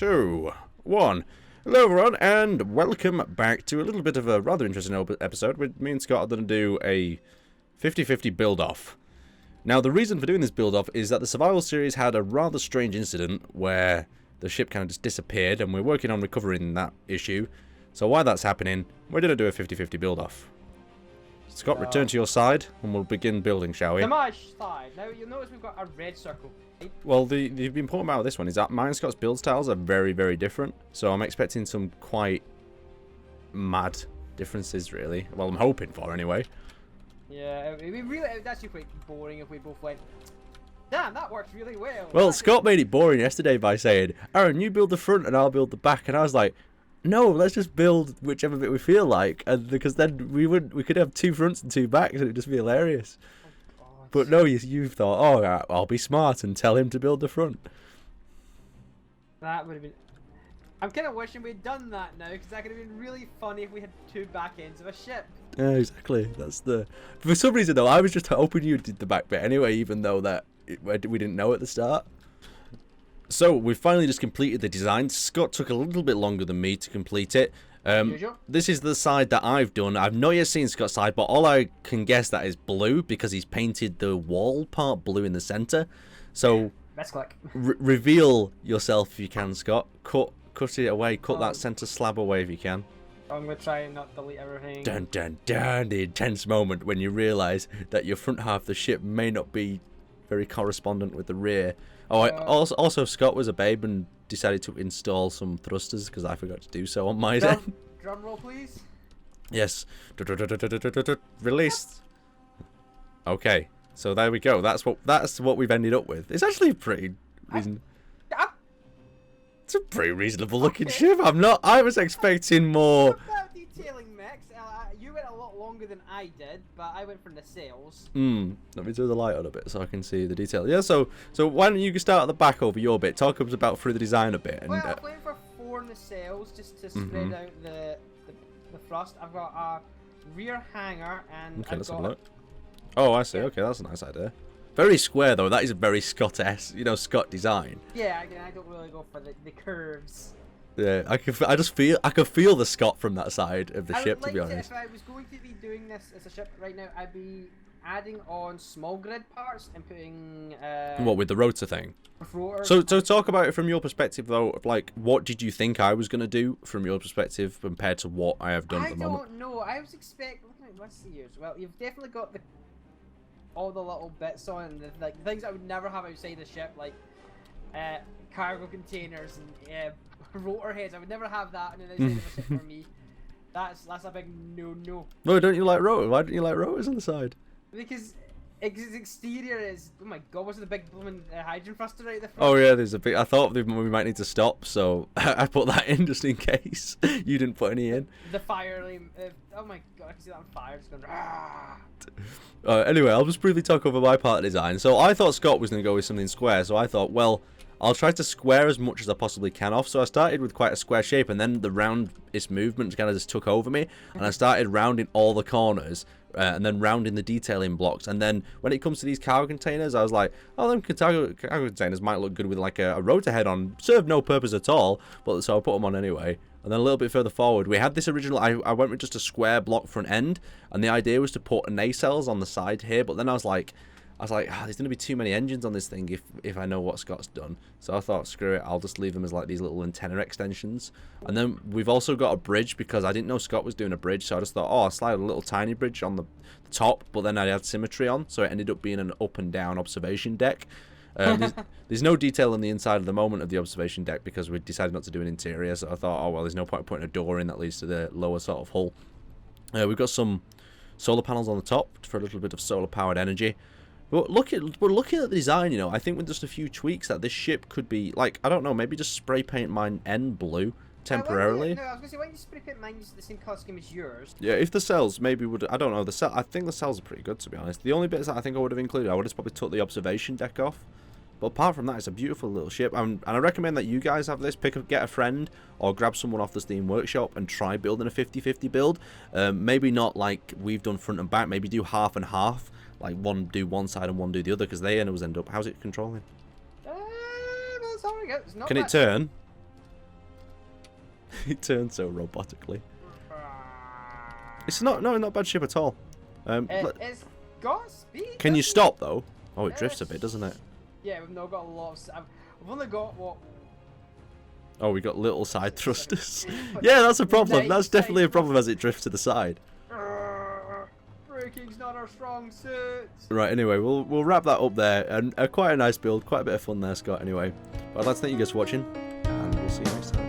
2, 1. Hello everyone, and welcome back to a little bit of a rather interesting episode. With me and Scott are going to do a 50-50 build-off. Now, the reason for doing this build-off is that the Survival series had a rather strange incident where the ship kind of just disappeared, and we're working on recovering that issue. So while that's happening, we're going to do a 50-50 build-off. Scott, return to your side, and we'll begin building, shall we? To my side. Now, you'll notice we've got a red circle. Well, the important part of this one is that mine and Scott's build styles are very, very different. So I'm expecting some quite mad differences, really. Well, I'm hoping for, anyway. Yeah, it would actually quite boring if we both went, damn, that works really well. Well, Scott made it boring yesterday by saying, Aaron, you build the front and I'll build the back. And I was like, no, let's just build whichever bit we feel like. And because then we could have 2 fronts and 2 backs and it'd just be hilarious. But no, you thought, oh, I'll be smart and tell him to build the front. That would have been... I'm kind of wishing we'd done that now, because that could have been really funny if we had 2 back ends of a ship. Yeah, exactly. That's the... For some reason, though, I was just hoping you did the back bit anyway, even though that we didn't know at the start. So, we finally just completed the design. Scott took a little bit longer than me to complete it. This is the side that I've done. I've not yet seen Scott's side, but all I can guess that is blue because he's painted the wall part blue in the center. So let's click. Reveal yourself if you can, Scott. Cut it away. Cut that center slab away if you can. I'm gonna try and not delete everything. Dun dun dun! The intense moment when you realise that your front half of the ship may not be very correspondent with the rear. Oh, also Scott was a babe and decided to install some thrusters because I forgot to do so on my end. Drum roll, please. Yes. Released. Okay, so there we go. That's what we've ended up with. It's actually pretty it's a pretty reasonable looking ship. I was expecting more. About detailing, Max. You went a lot longer than I did, but I went from the sails. Let me turn the light on a bit so I can see the detail. Yeah, so why don't you start at the back over your bit? Talk us about through the design a bit. And, well, I went for 4 in the sails just to spread out the thrust. I've got a rear hanger and okay, let's have a look. Oh, I see. Yeah. Okay, that's a nice idea. Very square though. That is a very Scott-esque, Scott design. Yeah, again, I don't really go for the curves. Yeah, I could feel the Scott from that side of the ship, to be honest. If I was going to be doing this as a ship right now, I'd be adding on small grid parts and putting what, with the rotor thing? Rotor. So talk about it from your perspective though. Like, what did you think I was gonna do from your perspective compared to what I have done at the moment? I don't know. I was expecting. Let's see here. Well, you've definitely got all the little bits on, like things I would never have outside the ship, like cargo containers and rotor heads. I would never have that in the outside of a ship for me. That's a big no. No, don't you like rotors? Why don't you like rotors on the side? Because its exterior is, oh my god, what's the big blooming hydrogen thruster right at the front? Oh yeah, there's a big. I thought we might need to stop, so I put that in just in case you didn't put any in. The fire, oh my god, I can see that on fire. Just going. Anyway, I'll just briefly talk over my part of design. So I thought Scott was going to go with something square, so I thought, well, I'll try to square as much as I possibly can off. So I started with quite a square shape, and then the roundest movement kind of just took over me, and I started rounding all the corners. And then rounding the detailing blocks, and then when it comes to these cargo containers, I was like, oh, them cargo containers might look good with like a rotor head on. Serve no purpose at all, but so I put them on anyway. And then a little bit further forward, we had this original. I went with just a square block front end, and the idea was to put nacelles on the side here. But then I was like, there's going to be too many engines on this thing if I know what Scott's done. So I thought, screw it, I'll just leave them as like these little antenna extensions. And then we've also got a bridge because I didn't know Scott was doing a bridge. So I just thought, oh, I'll slide a little tiny bridge on the top, but then I had symmetry on. So it ended up being an up and down observation deck. There's no detail on the inside at the moment of the observation deck because we decided not to do an interior. So I thought, oh, well, there's no point putting a door in that leads to the lower sort of hull. We've got some solar panels on the top for a little bit of solar powered energy. But we're looking at the design, I think with just a few tweaks that this ship could be, like, I don't know, maybe just spray paint mine end blue temporarily. No, I was going to say, why don't you spray paint mine use the same colour scheme as yours? Yeah, if the cells maybe would, I don't know, I think the cells are pretty good, to be honest. The only bits that I think I would have included, I would have probably took the observation deck off. But apart from that, it's a beautiful little ship, and I recommend that you guys have this. Get a friend or grab someone off the Steam Workshop and try building a 50-50 build. Maybe not like we've done front and back, maybe do half and half. Like one do one side and one do the other, because they always end up. How's it controlling? It's all right. It's not Can it turn? It turns so robotically. It's not a bad ship at all. It's got speed. Can you doesn't stop though? Oh, it it? drifts a bit, doesn't it? Yeah, we've not got a lot of. We've only got what. Oh, we got little side thrusters. Yeah, that's a problem. That's definitely a problem as it drifts to the side. Braking's not our strong suit. Right, anyway, we'll wrap that up there. And quite a nice build, quite a bit of fun there, Scott, anyway. But I'd like to thank you guys for watching, and we'll see you next time.